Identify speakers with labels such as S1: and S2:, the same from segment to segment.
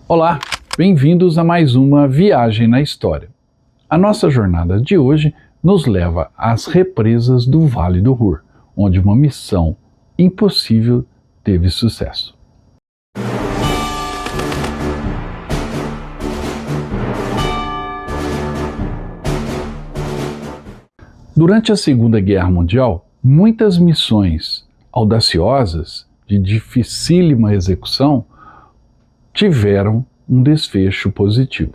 S1: Olá, bem-vindos a mais uma viagem na história. A nossa jornada de hoje nos leva às represas do Vale do Ruhr, onde uma missão impossível teve sucesso. Durante a Segunda Guerra Mundial, muitas missões audaciosas, de dificílima execução, tiveram um desfecho positivo.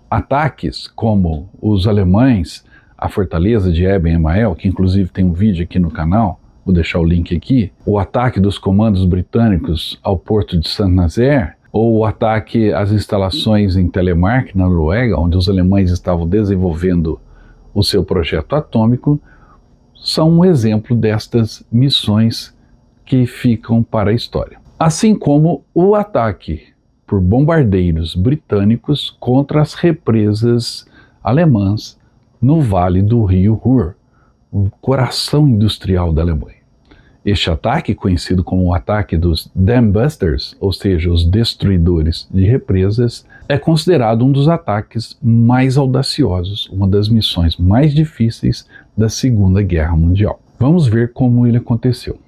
S1: Ataques como os alemães à fortaleza de Eben Emael, que inclusive tem um vídeo aqui no canal, vou deixar o link aqui, o ataque dos comandos britânicos ao porto de Saint-Nazaire, ou o ataque às instalações em Telemark, na Noruega, onde os alemães estavam desenvolvendo o seu projeto atômico, são um exemplo destas missões que ficam para a história. Assim como o ataque por bombardeiros britânicos contra as represas alemãs no Vale do Rio Ruhr, o coração industrial da Alemanha. Este ataque, conhecido como o ataque dos Dam Busters, ou seja, os destruidores de represas, é considerado um dos ataques mais audaciosos, uma das missões mais difíceis da Segunda Guerra Mundial. Vamos ver como ele aconteceu.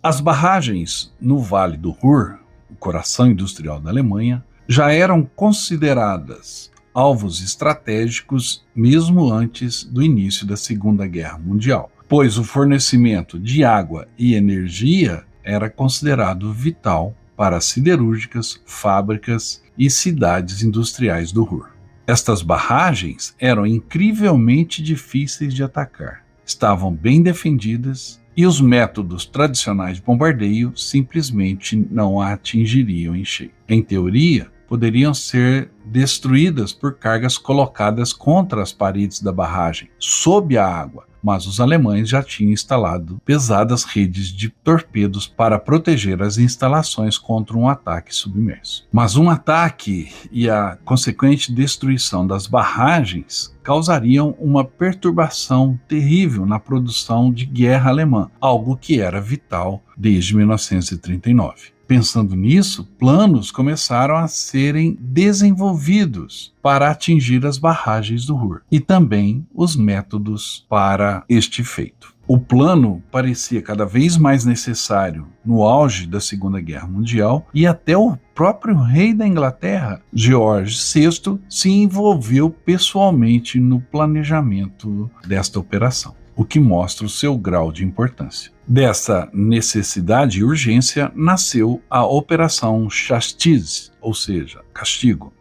S1: As barragens no Vale do Ruhr, o coração industrial da Alemanha, já eram consideradas alvos estratégicos mesmo antes do início da Segunda Guerra Mundial, pois o fornecimento de água e energia era considerado vital para as siderúrgicas, fábricas e cidades industriais do Ruhr. Estas barragens eram incrivelmente difíceis de atacar, estavam bem defendidas e os métodos tradicionais de bombardeio simplesmente não a atingiriam em cheio. Em teoria, poderiam ser destruídas por cargas colocadas contra as paredes da barragem, sob a água, mas os alemães já tinham instalado pesadas redes de torpedos para proteger as instalações contra um ataque submerso. Mas um ataque e a consequente destruição das barragens causariam uma perturbação terrível na produção de guerra alemã, algo que era vital desde 1939. Pensando nisso, planos começaram a serem desenvolvidos para atingir as barragens do Ruhr e também os métodos para este feito. O plano parecia cada vez mais necessário no auge da Segunda Guerra Mundial e até o próprio rei da Inglaterra, George VI, se envolveu pessoalmente no planejamento desta operação, o que mostra o seu grau de importância. Dessa necessidade e urgência nasceu a Operação Chastis, ou seja, castigo.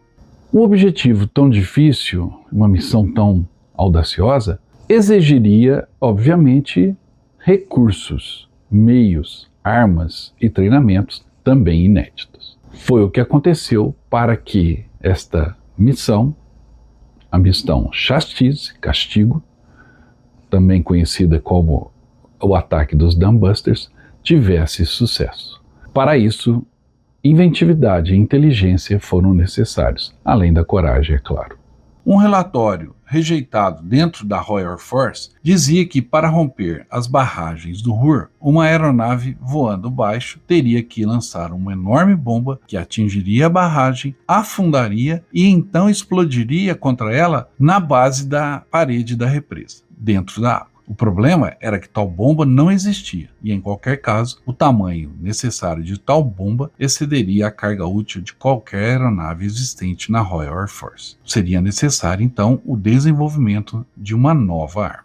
S1: Um objetivo tão difícil, uma missão tão audaciosa, exigiria, obviamente, recursos, meios, armas e treinamentos também inéditos. Foi o que aconteceu para que esta missão, a missão Chastis, castigo, também conhecida como o ataque dos Dam Busters, tivesse sucesso. Para isso, inventividade e inteligência foram necessários, além da coragem, é claro. Um relatório rejeitado dentro da Royal Air Force dizia que para romper as barragens do Ruhr, uma aeronave voando baixo teria que lançar uma enorme bomba que atingiria a barragem, afundaria e então explodiria contra ela na base da parede da represa, dentro da água. O problema era que tal bomba não existia e, em qualquer caso, o tamanho necessário de tal bomba excederia a carga útil de qualquer aeronave existente na Royal Air Force. Seria necessário, então, o desenvolvimento de uma nova arma.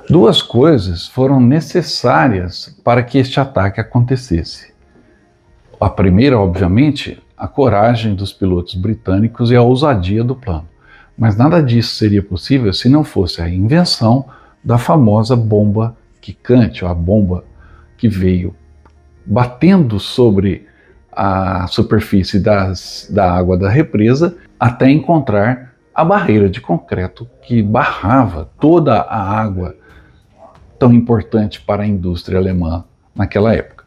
S1: Duas coisas foram necessárias para que este ataque acontecesse. A primeira, obviamente, a coragem dos pilotos britânicos e a ousadia do plano. Mas nada disso seria possível se não fosse a invenção da famosa bomba quicante, ou a bomba que veio batendo sobre a superfície da água da represa até encontrar a barreira de concreto que barrava toda a água tão importante para a indústria alemã naquela época.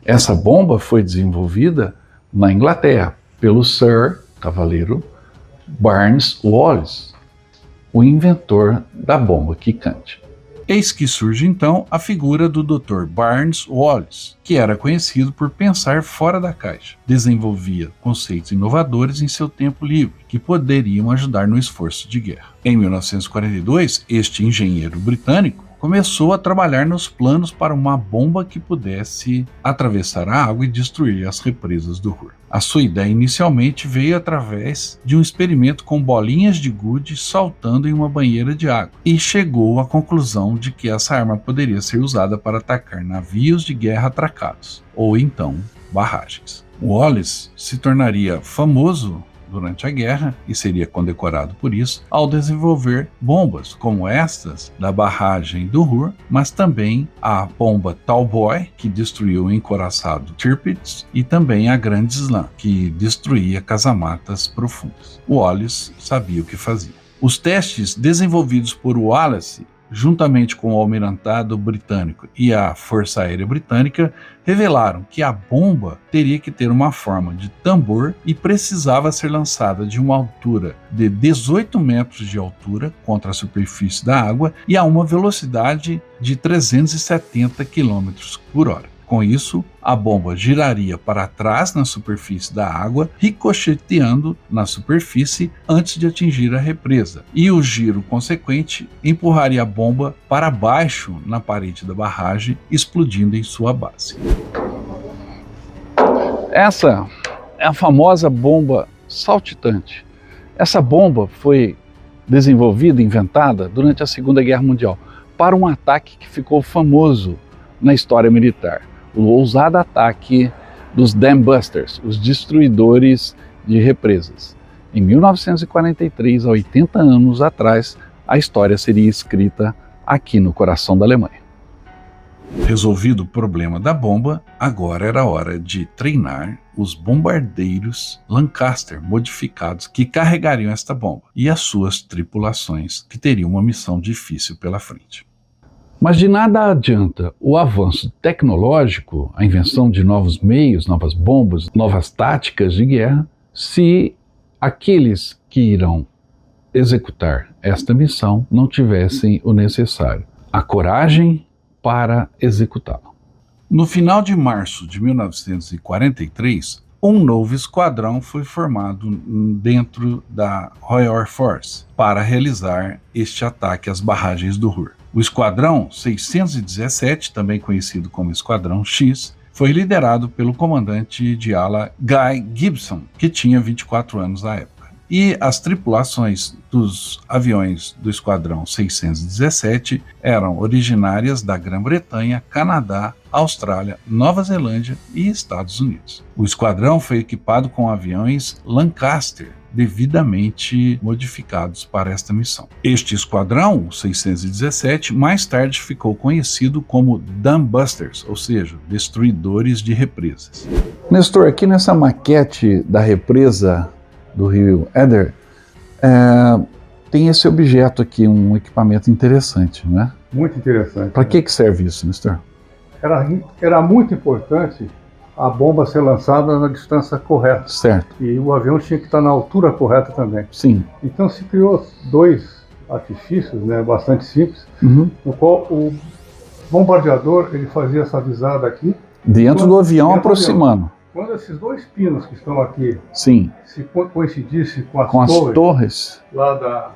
S1: Essa bomba foi desenvolvida na Inglaterra pelo Sir Cavaleiro Barnes Wallis, o inventor da bomba quicante. Eis que surge então a figura do Dr. Barnes Wallis, que era conhecido por pensar fora da caixa. Desenvolvia conceitos inovadores em seu tempo livre, que poderiam ajudar no esforço de guerra. Em 1942, este engenheiro britânico começou a trabalhar nos planos para uma bomba que pudesse atravessar a água e destruir as represas do Ruhr. A sua ideia inicialmente veio através de um experimento com bolinhas de gude saltando em uma banheira de água, e chegou à conclusão de que essa arma poderia ser usada para atacar navios de guerra atracados, ou então barragens. Wallis se tornaria famoso durante a guerra e seria condecorado por isso ao desenvolver bombas como estas da barragem do Ruhr, mas também a bomba Tallboy, que destruiu o encouraçado Tirpitz, e também a Grande Slam, que destruía casamatas profundas. Wallis sabia o que fazia. Os testes desenvolvidos por Wallace, juntamente com o Almirantado Britânico e a Força Aérea Britânica, revelaram que a bomba teria que ter uma forma de tambor e precisava ser lançada de uma altura de 18 metros de altura contra a superfície da água e a uma velocidade de 370 km por hora. Com isso, a bomba giraria para trás na superfície da água, ricocheteando na superfície antes de atingir a represa, e o giro consequente empurraria a bomba para baixo na parede da barragem, explodindo em sua base. Essa é a famosa bomba saltitante. Essa bomba foi desenvolvida, inventada durante a Segunda Guerra Mundial para um ataque que ficou famoso na história militar. O ousado ataque dos Dam Busters, os destruidores de represas. Em 1943, há 80 anos atrás, a história seria escrita aqui no coração da Alemanha. Resolvido o problema da bomba, agora era hora de treinar os bombardeiros Lancaster modificados que carregariam esta bomba e as suas tripulações, que teriam uma missão difícil pela frente. Mas de nada adianta o avanço tecnológico, a invenção de novos meios, novas bombas, novas táticas de guerra, se aqueles que irão executar esta missão não tivessem o necessário, a coragem para executá-la. No final de março de 1943, um novo esquadrão foi formado dentro da Royal Air Force para realizar este ataque às barragens do Ruhr. O Esquadrão 617, também conhecido como Esquadrão X, foi liderado pelo comandante de ala Guy Gibson, que tinha 24 anos à época. E as tripulações dos aviões do Esquadrão 617 eram originárias da Grã-Bretanha, Canadá, Austrália, Nova Zelândia e Estados Unidos. O esquadrão foi equipado com aviões Lancaster, devidamente modificados para esta missão. Este esquadrão, o 617, mais tarde ficou conhecido como Dam Busters, ou seja, destruidores de represas. Nestor, aqui nessa maquete da represa do rio Eder, tem esse objeto aqui, um equipamento interessante, né?
S2: Muito interessante.
S1: Para que serve isso, Nestor?
S2: Era muito importante a bomba ser lançada na distância correta.
S1: Certo.
S2: E o avião tinha que estar na altura correta também.
S1: Sim.
S2: Então se criou dois artifícios, né, bastante simples, no qual o bombardeador ele fazia essa visada aqui.
S1: Dentro do avião, aproximando.
S2: Quando esses dois pinos que estão aqui,
S1: sim,
S2: se coincidissem com as
S1: torres
S2: lá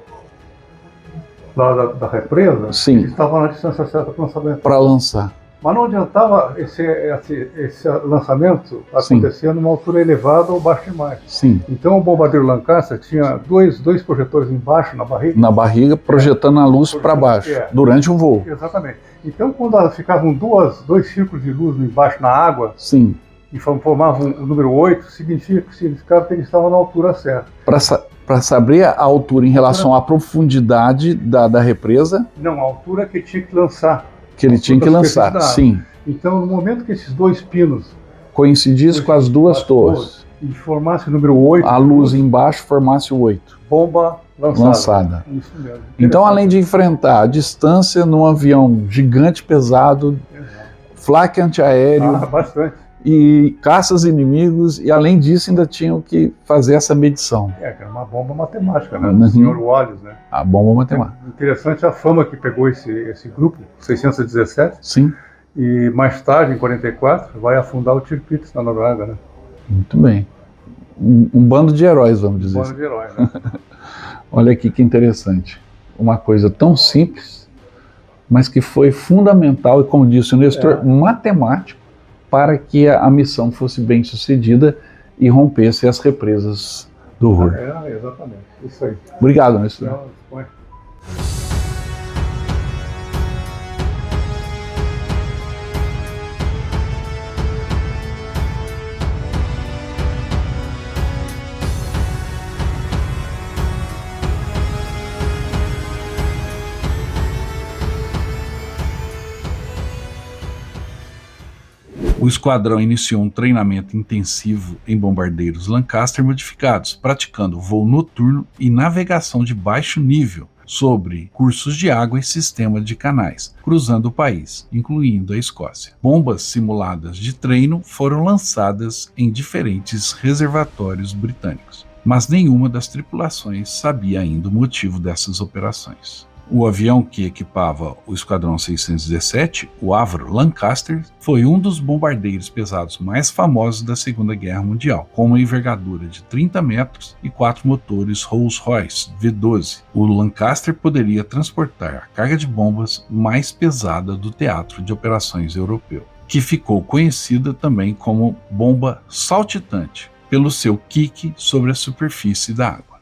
S2: da represa,
S1: sim,
S2: eles estavam na distância certa para lançamento.
S1: Para lançar.
S2: Mas não adiantava esse lançamento acontecer numa altura elevada ou baixa demais.
S1: Sim.
S2: Então o bombardeiro Lancaster tinha dois projetores embaixo, na barriga.
S1: Na barriga, projetando a luz para baixo, durante o voo.
S2: Exatamente. Então quando ficavam dois círculos de luz embaixo na água,
S1: sim,
S2: e formavam o número 8, significava que eles estavam na altura certa.
S1: Para saber a altura em relação à profundidade da represa?
S2: Não, a altura que tinha que lançar.
S1: Que ele tinha que lançar, sim.
S2: Então, no momento que esses dois pinos
S1: coincidisse com as duas torres.
S2: E formasse o número 8.
S1: A luz embaixo formasse o 8.
S2: Bomba lançada.
S1: Isso mesmo. Então, além de enfrentar a distância num avião gigante, pesado, flaque antiaéreo,
S2: bastante.
S1: E caças inimigos, e além disso ainda tinham que fazer essa medição.
S2: Era uma bomba matemática, né? Do Sr. Wallace, né?
S1: A bomba matemática.
S2: Interessante a fama que pegou esse grupo, 617.
S1: Sim.
S2: E mais tarde, em 44, vai afundar o Tirpitz na Noruega, né?
S1: Muito bem. Um bando de heróis, vamos dizer.
S2: Um bando de heróis, né?
S1: Olha aqui que interessante. Uma coisa tão simples, mas que foi fundamental, e como disse o Nestor, matemático, para que a missão fosse bem sucedida e rompesse as represas do Ruhr.
S2: Exatamente. Isso aí.
S1: Obrigado, Nestor.
S2: Não,
S1: O esquadrão iniciou um treinamento intensivo em bombardeiros Lancaster modificados, praticando voo noturno e navegação de baixo nível sobre cursos de água e sistema de canais, cruzando o país, incluindo a Escócia. Bombas simuladas de treino foram lançadas em diferentes reservatórios britânicos, mas nenhuma das tripulações sabia ainda o motivo dessas operações. O avião que equipava o Esquadrão 617, o Avro Lancaster, foi um dos bombardeiros pesados mais famosos da Segunda Guerra Mundial, com uma envergadura de 30 metros e 4 motores Rolls-Royce V12. O Lancaster poderia transportar a carga de bombas mais pesada do teatro de operações europeu, que ficou conhecida também como bomba saltitante, pelo seu quique sobre a superfície da água.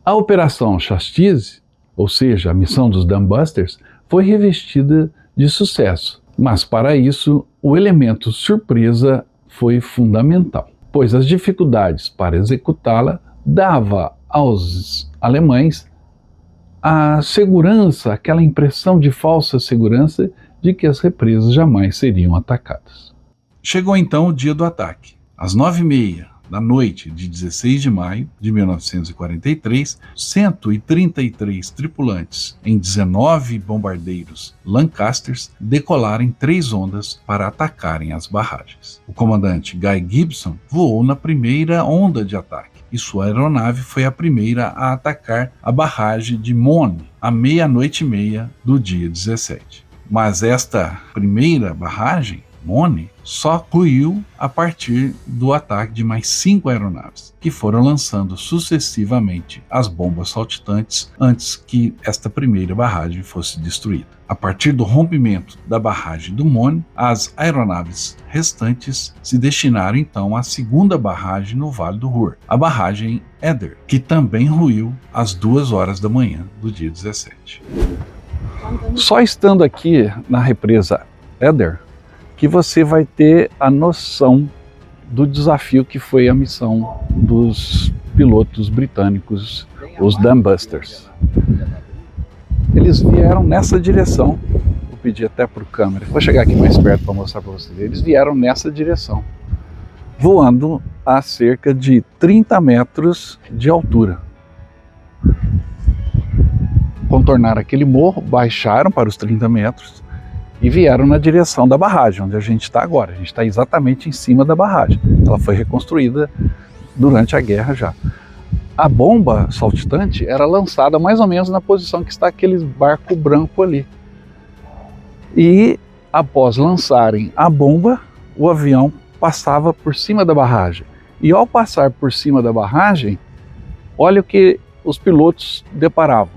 S1: A Operação Chastise, ou seja, a missão dos Dambusters, foi revestida de sucesso, mas para isso o elemento surpresa foi fundamental, pois as dificuldades para executá-la dava aos alemães a segurança, aquela impressão de falsa segurança de que as represas jamais seriam atacadas. Chegou então o dia do ataque. Às 9h30 da noite de 16 de maio de 1943, 133 tripulantes em 19 bombardeiros Lancasters decolaram em 3 ondas para atacarem as barragens. O comandante Guy Gibson voou na primeira onda de ataque e sua aeronave foi a primeira a atacar a barragem de Mone à 00:30 do dia 17. Mas esta primeira barragem, Mone, só ruiu a partir do ataque de mais 5 aeronaves, que foram lançando sucessivamente as bombas saltitantes antes que esta primeira barragem fosse destruída. A partir do rompimento da barragem do Mone, as aeronaves restantes se destinaram então à segunda barragem no Vale do Ruhr, a barragem Eder, que também ruiu às 2h da manhã do dia 17. Só estando aqui na represa Eder, que você vai ter a noção do desafio que foi a missão dos pilotos britânicos, os Dambusters. Eles vieram nessa direção, vou pedir até para o câmera, vou chegar aqui mais perto para mostrar para vocês, eles vieram nessa direção, voando a cerca de 30 metros de altura. Contornaram aquele morro, baixaram para os 30 metros, e vieram na direção da barragem, onde a gente está agora. A gente está exatamente em cima da barragem. Ela foi reconstruída durante a guerra já. A bomba saltitante era lançada mais ou menos na posição que está aquele barco branco ali. E após lançarem a bomba, o avião passava por cima da barragem. E ao passar por cima da barragem, olha o que os pilotos deparavam.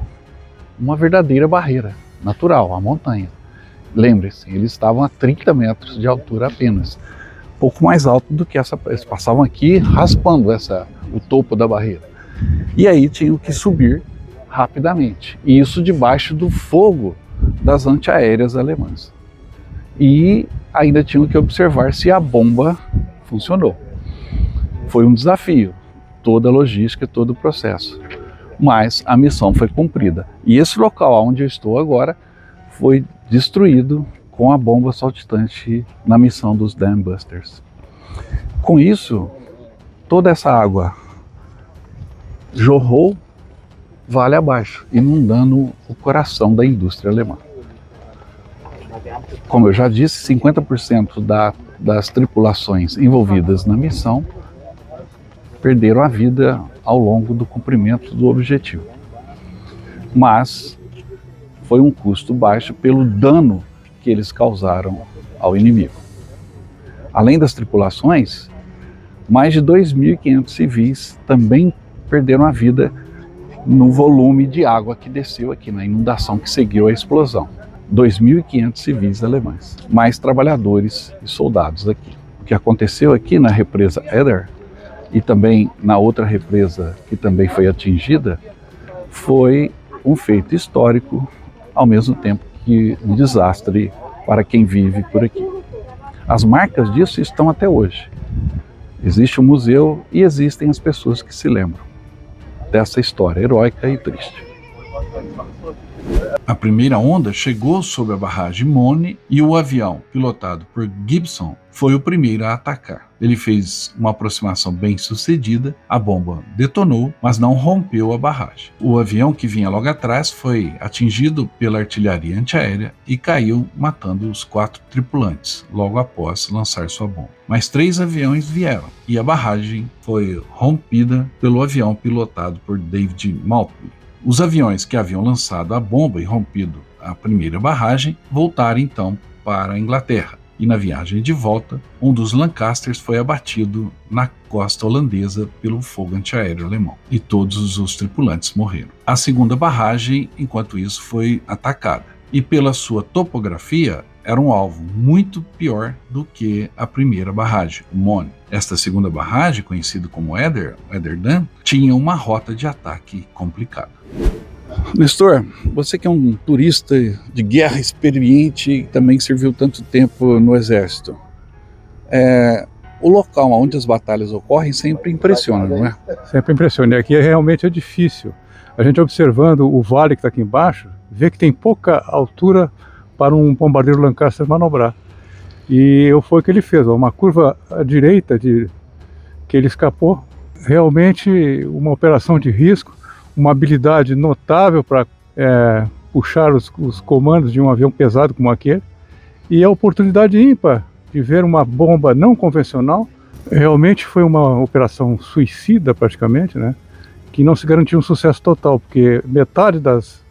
S1: Uma verdadeira barreira natural, a montanha. Lembre-se, eles estavam a 30 metros de altura apenas, pouco mais alto do que essa. Eles passavam aqui raspando o topo da barreira. E aí tinham que subir rapidamente, e isso debaixo do fogo das antiaéreas alemãs. E ainda tinham que observar se a bomba funcionou. Foi um desafio, toda a logística, todo o processo. Mas a missão foi cumprida. E esse local onde eu estou agora foi destruído com a bomba saltitante na missão dos Dambusters. Com isso, toda essa água jorrou vale abaixo, inundando o coração da indústria alemã. Como eu já disse, 50% das tripulações envolvidas na missão perderam a vida ao longo do cumprimento do objetivo. Mas foi um custo baixo pelo dano que eles causaram ao inimigo. Além das tripulações, mais de 2.500 civis também perderam a vida no volume de água que desceu aqui, na inundação que seguiu a explosão. 2.500 civis alemães, mais trabalhadores e soldados aqui. O que aconteceu aqui na represa Eder e também na outra represa que também foi atingida foi um feito histórico, ao mesmo tempo que um desastre para quem vive por aqui. As marcas disso estão até hoje. Existe um museu e existem as pessoas que se lembram dessa história heróica e triste. A primeira onda chegou sobre a barragem Mone e o avião, pilotado por Gibson, foi o primeiro a atacar. Ele fez uma aproximação bem sucedida, a bomba detonou, mas não rompeu a barragem. O avião que vinha logo atrás foi atingido pela artilharia antiaérea e caiu, matando os 4 tripulantes, logo após lançar sua bomba. Mais 3 aviões vieram e a barragem foi rompida pelo avião pilotado por David Maltby. Os aviões que haviam lançado a bomba e rompido a primeira barragem voltaram então para a Inglaterra. E na viagem de volta, um dos Lancasters foi abatido na costa holandesa pelo fogo antiaéreo alemão. E todos os tripulantes morreram. A segunda barragem, enquanto isso, foi atacada. E pela sua topografia, era um alvo muito pior do que a primeira barragem, o Mone. Esta segunda barragem, conhecida como Ederdam, tinha uma rota de ataque complicada. Nestor, você que é um turista de guerra experiente e também serviu tanto tempo no exército, o local onde as batalhas ocorrem sempre impressiona, não é?
S2: Sempre impressiona. E aqui realmente é difícil. A gente observando o vale que está aqui embaixo, vê que tem pouca altura para um bombardeiro Lancaster manobrar. E foi o que ele fez, uma curva à direita que ele escapou. Realmente uma operação de risco, uma habilidade notável para puxar os comandos de um avião pesado como aquele, e a oportunidade ímpar de ver uma bomba não convencional. Realmente foi uma operação suicida praticamente, né? Que não se garantiu um sucesso total, porque metade das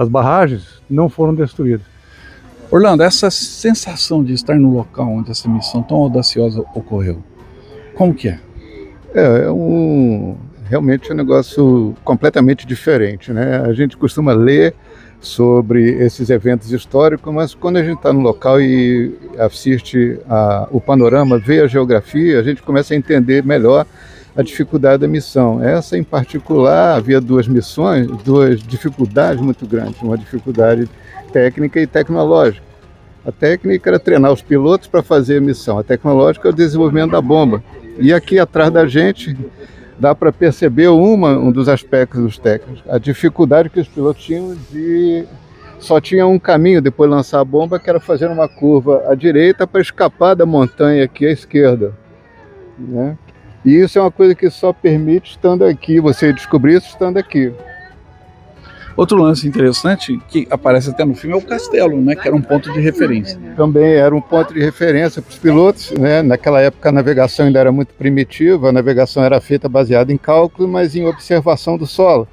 S2: barragens não foram destruídas.
S1: Orlando, essa sensação de estar no local onde essa missão tão audaciosa ocorreu, como que é?
S3: Realmente é um negócio completamente diferente, né? A gente costuma ler sobre esses eventos históricos, mas quando a gente está no local e assiste o panorama, vê a geografia, a gente começa a entender melhor a dificuldade da missão. Essa em particular, havia duas dificuldades muito grandes, uma dificuldade técnica e tecnológica. A técnica era treinar os pilotos para fazer a missão, a tecnológica é o desenvolvimento da bomba. E aqui atrás da gente dá para perceber um dos aspectos dos técnicos, a dificuldade que os pilotos tinham só tinha um caminho depois de lançar a bomba, que era fazer uma curva à direita para escapar da montanha aqui à esquerda, né? E isso é uma coisa que só permite estando aqui, você descobrir isso estando aqui.
S1: Outro lance interessante, que aparece até no filme, é o castelo, né, que era um ponto de referência.
S3: Também era um ponto de referência para os pilotos, né? Naquela época a navegação ainda era muito primitiva, a navegação era feita baseada em cálculo, mas em observação do solo.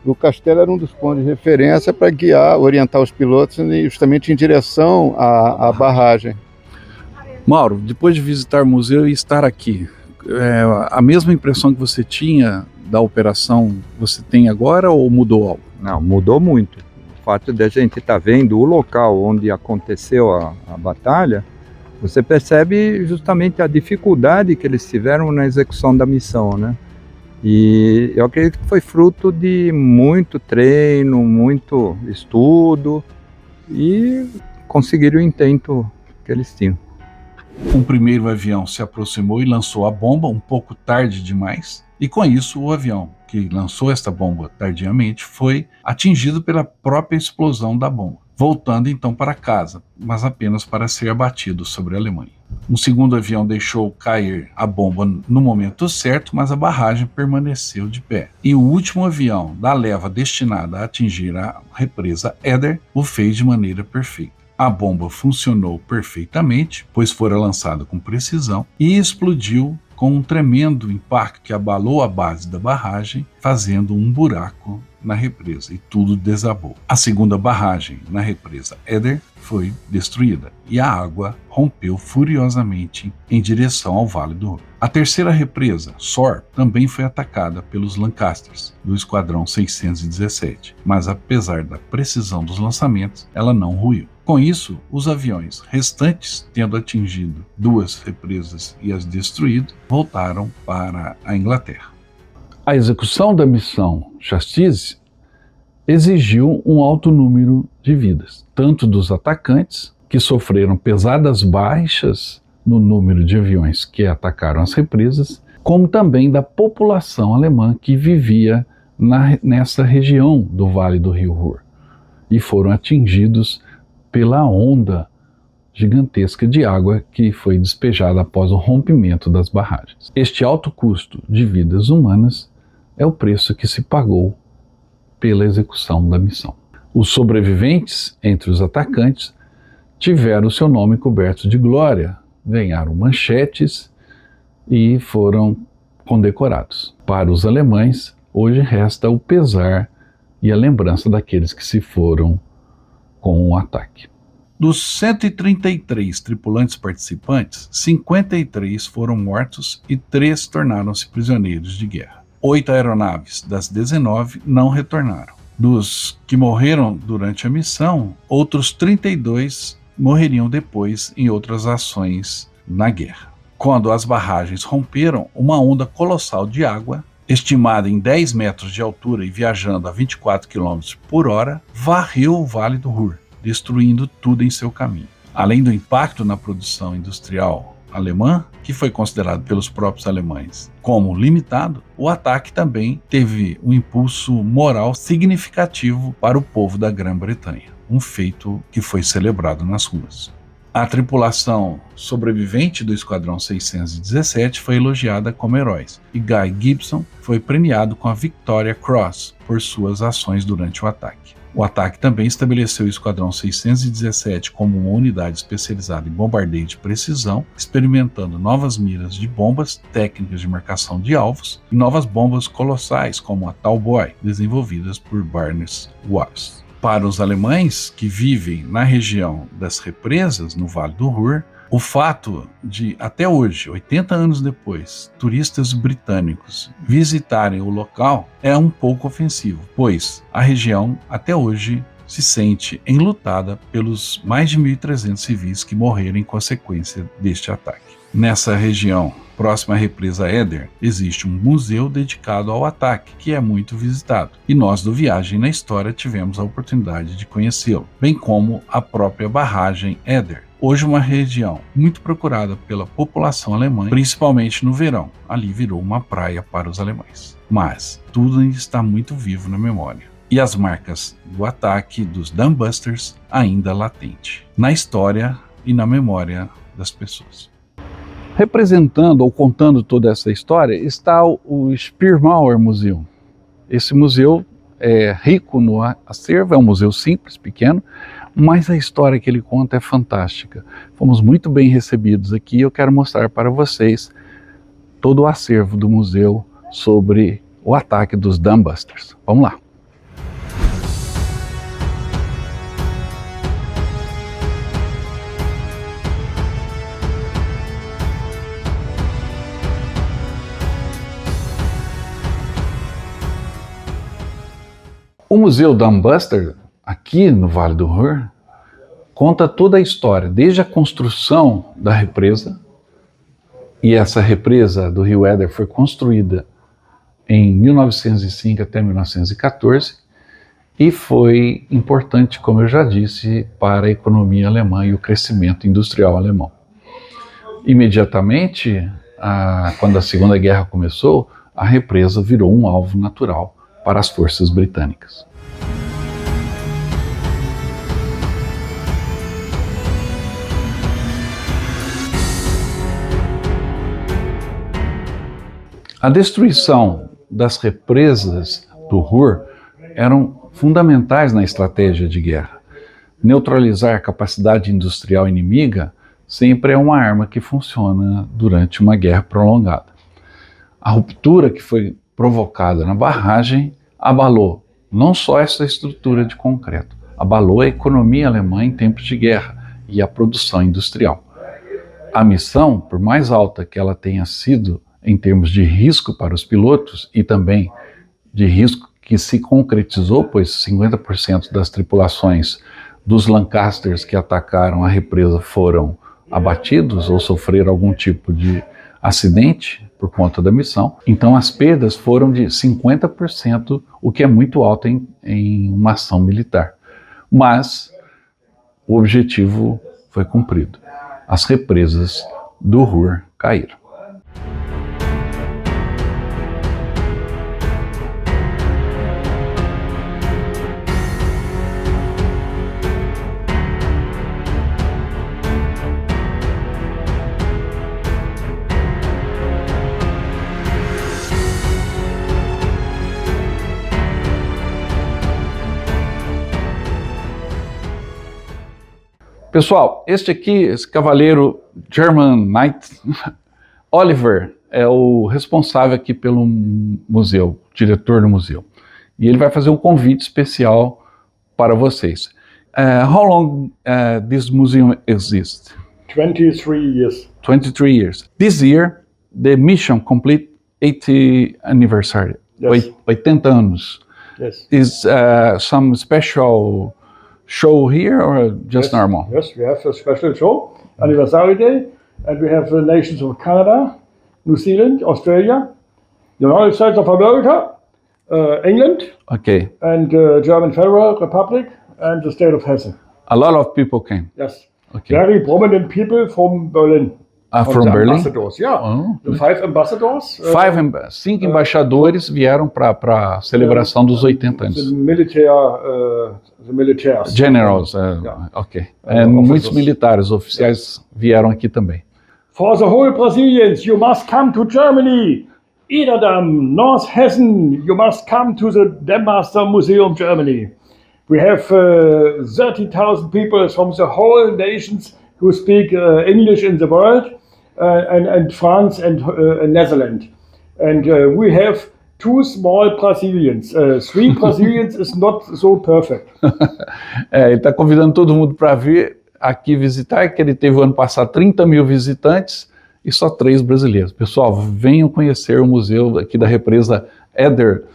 S3: O castelo era um dos pontos de referência para guiar, orientar os pilotos justamente em direção à barragem.
S1: Mauro, depois de visitar o museu e estar aqui, a mesma impressão que você tinha da operação você tem agora ou mudou algo?
S4: Não, mudou muito. O fato de a gente estar vendo o local onde aconteceu a batalha, você percebe justamente a dificuldade que eles tiveram na execução da missão, né? E eu acredito que foi fruto de muito treino, muito estudo e conseguiram o intento que eles tinham.
S1: Um primeiro avião se aproximou e lançou a bomba um pouco tarde demais, e com isso o avião que lançou esta bomba tardiamente foi atingido pela própria explosão da bomba, voltando então para casa, mas apenas para ser abatido sobre a Alemanha. Um segundo avião deixou cair a bomba no momento certo, mas a barragem permaneceu de pé. E o último avião da leva destinada a atingir a represa Eder o fez de maneira perfeita. A bomba funcionou perfeitamente, pois fora lançada com precisão, e explodiu com um tremendo impacto que abalou a base da barragem, fazendo um buraco na represa, e tudo desabou. A segunda barragem na represa Eder foi destruída e a água rompeu furiosamente em direção ao Vale do Ruhr. A terceira represa, Sor, também foi atacada pelos Lancasters do Esquadrão 617, mas apesar da precisão dos lançamentos, ela não ruiu. Com isso, os aviões restantes, tendo atingido duas represas e as destruído, voltaram para a Inglaterra. A execução da missão Chastise exigiu um alto número de vidas, tanto dos atacantes, que sofreram pesadas baixas no número de aviões que atacaram as represas, como também da população alemã que vivia nessa região do Vale do Rio Ruhr, e foram atingidos pela onda gigantesca de água que foi despejada após o rompimento das barragens. Este alto custo de vidas humanas é o preço que se pagou pela execução da missão. Os sobreviventes entre os atacantes tiveram seu nome coberto de glória, ganharam manchetes e foram condecorados. Para os alemães, hoje resta o pesar e a lembrança daqueles que se foram com o ataque. Dos 133 tripulantes participantes, 53 foram mortos e 3 tornaram-se prisioneiros de guerra. 8 aeronaves das 19 não retornaram. Dos que morreram durante a missão, outros 32 morreriam depois em outras ações na guerra. Quando as barragens romperam, uma onda colossal de água, estimada em 10 metros de altura e viajando a 24 km por hora, varreu o Vale do Ruhr, destruindo tudo em seu caminho. Além do impacto na produção industrial alemã, que foi considerado pelos próprios alemães como limitado, o ataque também teve um impulso moral significativo para o povo da Grã-Bretanha, um feito que foi celebrado nas ruas. A tripulação sobrevivente do Esquadrão 617 foi elogiada como heróis, e Guy Gibson foi premiado com a Victoria Cross por suas ações durante o ataque. O ataque também estabeleceu o Esquadrão 617 como uma unidade especializada em bombardeio de precisão, experimentando novas miras de bombas, técnicas de marcação de alvos e novas bombas colossais como a Tallboy, desenvolvidas por Barnes-Wallis. Para os alemães que vivem na região das represas, no Vale do Ruhr, o fato de, até hoje, 80 anos depois, turistas britânicos visitarem o local é um pouco ofensivo, pois a região, até hoje, se sente enlutada pelos mais de 1.300 civis que morreram em consequência deste ataque. Nessa região, próxima à represa Eder, existe um museu dedicado ao ataque, que é muito visitado, e nós do Viagem na História tivemos a oportunidade de conhecê-lo, bem como a própria barragem Eder. Hoje uma região muito procurada pela população alemã, principalmente no verão. Ali virou uma praia para os alemães. Mas tudo ainda está muito vivo na memória. E as marcas do ataque dos Dambusters ainda latente, na história e na memória das pessoas. Representando ou contando toda essa história está o Speermauer Museum. Esse museu é rico no acervo, é um museu simples, pequeno, mas a história que ele conta é fantástica. Fomos muito bem recebidos aqui e eu quero mostrar para vocês todo o acervo do museu sobre o ataque dos Dambusters. Vamos lá! O Museu Dambuster, aqui no Vale do Ruhr, conta toda a história, desde a construção da represa, e essa represa do Rio Eder foi construída em 1905 até 1914, e foi importante, como eu já disse, para a economia alemã e o crescimento industrial alemão. Imediatamente, quando a Segunda Guerra começou, a represa virou um alvo natural para as forças britânicas. A destruição das represas do Ruhr eram fundamentais na estratégia de guerra. Neutralizar a capacidade industrial inimiga sempre é uma arma que funciona durante uma guerra prolongada. A ruptura que foi provocada na barragem abalou não só essa estrutura de concreto, abalou a economia alemã em tempos de guerra e a produção industrial. A missão, por mais alta que ela tenha sido em termos de risco para os pilotos e também de risco que se concretizou, pois 50% das tripulações dos Lancasters que atacaram a represa foram abatidos ou sofreram algum tipo de acidente por conta da missão. Então as perdas foram de 50%, o que é muito alto em uma ação militar. Mas o objetivo foi cumprido. As represas do Ruhr caíram. Pessoal, esse cavaleiro German Knight, Oliver, é o responsável aqui pelo museu, diretor do museu. E ele vai fazer um convite especial para vocês. How long this museum exists?
S5: 23 years.
S1: 23 years. This year, the mission complete 80 anniversary.
S5: Yes.
S1: 80 anos.
S5: Yes.
S1: Is some special show here or just normal?
S5: Yes, we have a special show, Anniversary Day, and we have the nations of Canada, New Zealand, Australia, the United States of America, England,
S1: Okay.
S5: and German Federal Republic, and the state of Hessen.
S1: A lot of people came.
S5: Yes.
S1: Okay.
S5: Very prominent people from Berlin.
S1: From
S5: the
S1: Berlin?
S5: Ambassadors, yeah.
S1: Oh,
S5: The 5 ambassadors.
S1: 5 embaixadores vieram para a celebração dos 80 anos.
S5: The militaires.
S1: Generals, ok. Muitos militares, oficiais vieram aqui também.
S5: For the whole Brazilians, you must come to Germany. Iderdam, North Hessen, you must come to the Dam Master Museum, Germany. We have 30,000 people from the whole nations who speak English in the world, and France and Netherlands. And we have 2 small Brazilians. 3 Brazilians is not so perfect.
S1: Ele está convidando todo mundo para vir aqui visitar, que ele teve o ano passado 30 mil visitantes e só 3 brasileiros. Pessoal, venham conhecer o museu aqui da represa Eder,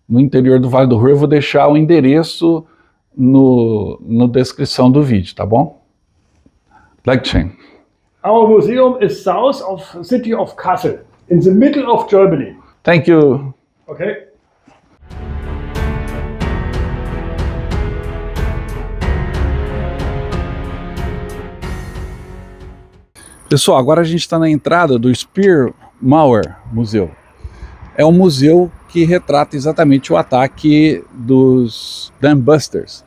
S1: no interior do Vale do Ruhr. Eu vou deixar o endereço na descrição do vídeo, tá bom? Dankeschön.
S5: Our museum is south of the city of Kassel, in the middle of Germany.
S1: Thank you.
S5: Okay?
S1: Pessoal, agora a gente está na entrada do Speer Mauer Museu. É um museu que retrata exatamente o ataque dos Dam Busters.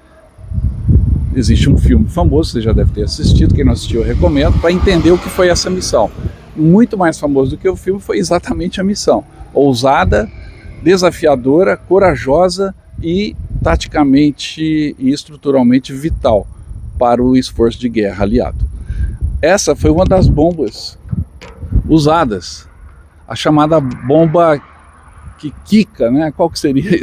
S1: Existe um filme famoso, você já deve ter assistido, quem não assistiu eu recomendo, para entender o que foi essa missão. Muito mais famoso do que o filme foi exatamente a missão. Ousada, desafiadora, corajosa e taticamente e estruturalmente vital para o esforço de guerra aliado. Essa foi uma das bombas usadas, a chamada bomba que quica, né? Qual que seria?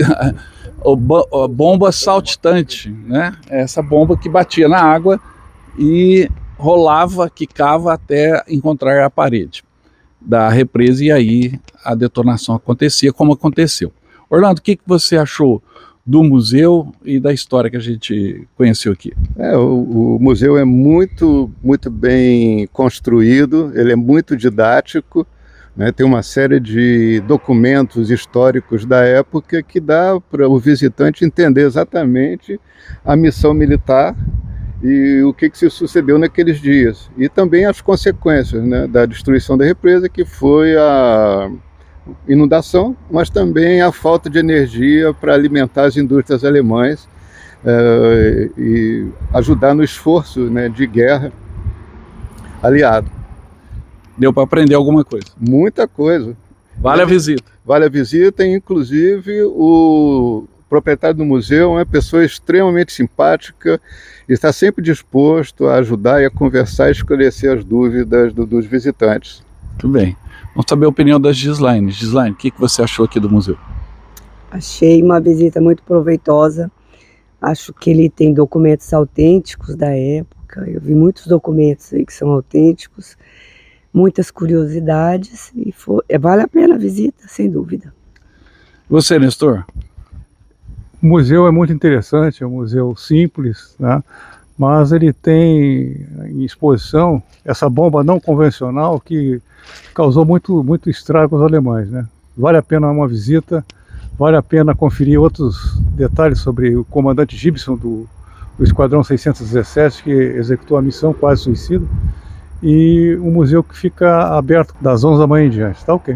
S1: A bomba saltitante, né? Essa bomba que batia na água e rolava, quicava até encontrar a parede da represa e aí a detonação acontecia como aconteceu. Orlando, o que você achou do museu e da história que a gente conheceu aqui?
S3: O museu é muito bem construído, ele é muito didático, né? Tem uma série de documentos históricos da época que dá para o visitante entender exatamente a missão militar e o que se sucedeu naqueles dias. E também as consequências, né, da destruição da represa, que foi a inundação, mas também a falta de energia para alimentar as indústrias alemãs e ajudar no esforço, né, de guerra aliado.
S1: Deu para aprender alguma coisa?
S3: Muita coisa.
S1: Vale a visita.
S3: Vale a visita, e inclusive o proprietário do museu é uma pessoa extremamente simpática e está sempre disposto a ajudar e a conversar e esclarecer as dúvidas dos visitantes.
S1: Muito bem. Vamos saber a opinião da Gislaine. Gislaine, o que você achou aqui do museu?
S6: Achei uma visita muito proveitosa. Acho que ele tem documentos autênticos da época. Eu vi muitos documentos aí que são autênticos, muitas curiosidades e vale a pena a visita, sem dúvida.
S1: E você, Nestor?
S2: O museu é muito interessante, é um museu simples, né? Mas ele tem em exposição essa bomba não convencional que causou muito estrago aos alemães, né? Vale a pena uma visita, vale a pena conferir outros detalhes sobre o comandante Gibson do Esquadrão 617, que executou a missão quase suicida, e um museu que fica aberto das 11 da manhã em diante, tá ok?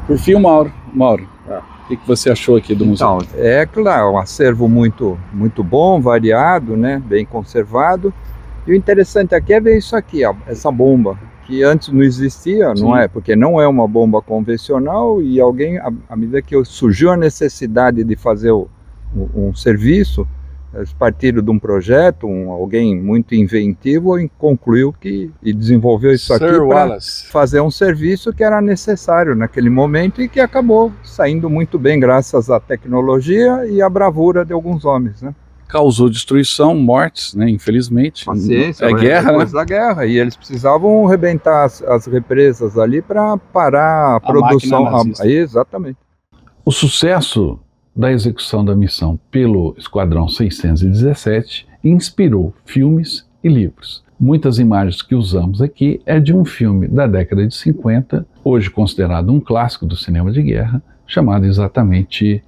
S1: Por fim, Mauro. O que você achou aqui do museu?
S4: Então, é claro, um acervo muito bom, variado, né, bem conservado. E o interessante aqui é ver isso aqui, ó, essa bomba, que antes não existia, não é? Porque não é uma bomba convencional e alguém, à medida que surgiu a necessidade de fazer um serviço, eles partiram de um projeto, alguém muito inventivo concluiu e desenvolveu isso aqui para fazer um serviço que era necessário naquele momento e que acabou saindo muito bem graças à tecnologia e à bravura de alguns homens, né?
S1: Causou destruição, mortes, né? Infelizmente.
S4: Paciência,
S1: é guerra,
S4: depois da guerra, e eles precisavam arrebentar as represas ali para parar a produção. Exatamente.
S1: O sucesso da execução da missão pelo Esquadrão 617 inspirou filmes e livros. Muitas imagens que usamos aqui é de um filme da década de 50, hoje considerado um clássico do cinema de guerra, chamado exatamente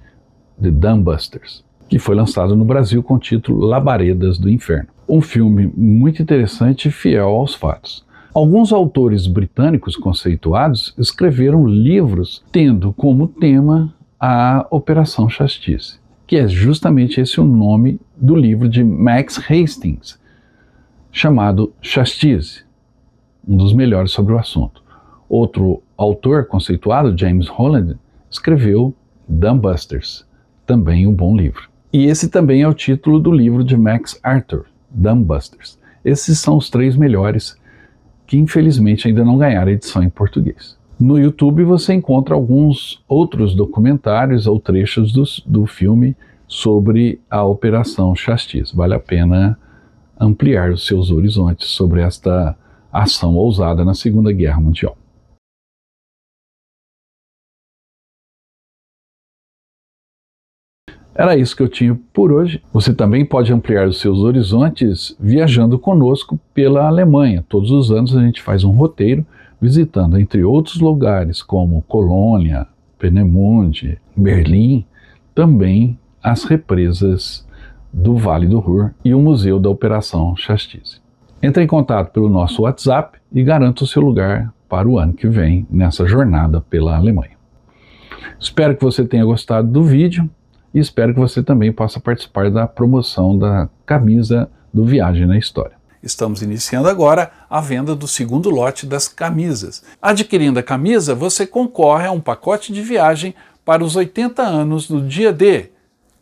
S1: The Dumbusters, que foi lançado no Brasil com o título Labaredas do Inferno. Um filme muito interessante e fiel aos fatos. Alguns autores britânicos conceituados escreveram livros tendo como tema a Operação Chastise, que é justamente esse o nome do livro de Max Hastings, chamado Chastise, um dos melhores sobre o assunto. Outro autor conceituado, James Holland, escreveu Dumbusters, também um bom livro. E esse também é o título do livro de Max Arthur, Dumbusters. Esses são os 3 melhores que infelizmente ainda não ganharam edição em português. No YouTube você encontra alguns outros documentários ou trechos do filme sobre a Operação Chastise. Vale a pena ampliar os seus horizontes sobre esta ação ousada na Segunda Guerra Mundial. Era isso que eu tinha por hoje. Você também pode ampliar os seus horizontes viajando conosco pela Alemanha. Todos os anos a gente faz um roteiro visitando, entre outros lugares, como Colônia, Peenemünde, Berlim, também as represas do Vale do Ruhr e o Museu da Operação Chastise. Entre em contato pelo nosso WhatsApp e garanta o seu lugar para o ano que vem nessa jornada pela Alemanha. Espero que você tenha gostado do vídeo e espero que você também possa participar da promoção da camisa do Viagem na História. Estamos iniciando agora a venda do segundo lote das camisas. Adquirindo a camisa, você concorre a um pacote de viagem para os 80 anos do Dia D,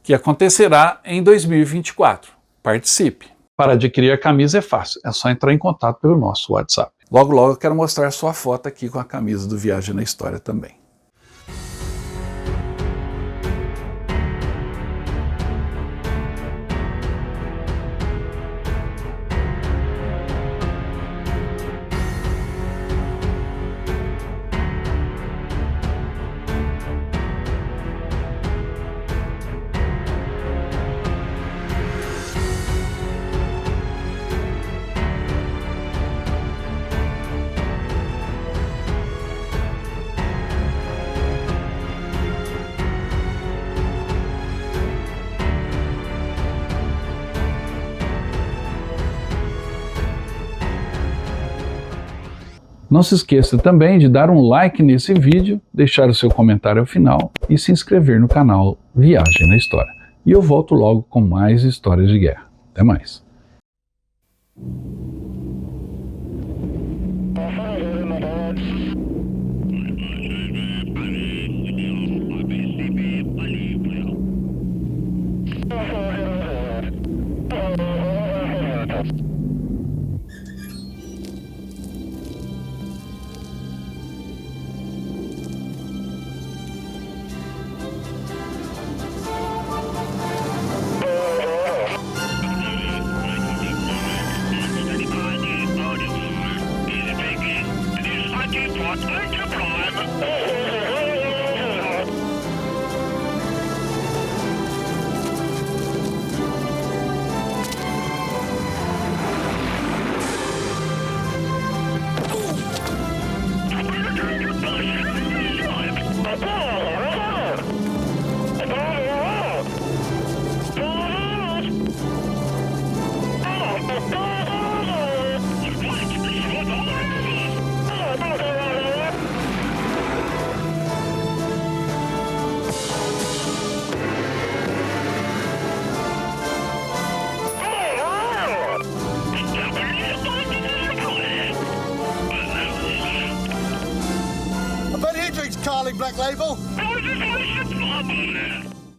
S1: que acontecerá em 2024. Participe! Para adquirir a camisa é fácil, é só entrar em contato pelo nosso WhatsApp. Logo, logo eu quero mostrar sua foto aqui com a camisa do Viagem na História também. Não se esqueça também de dar um like nesse vídeo, deixar o seu comentário ao final e se inscrever no canal Viagem na História. E eu volto logo com mais histórias de guerra. Até mais!
S7: I've had Hendrix, Carling Black Label.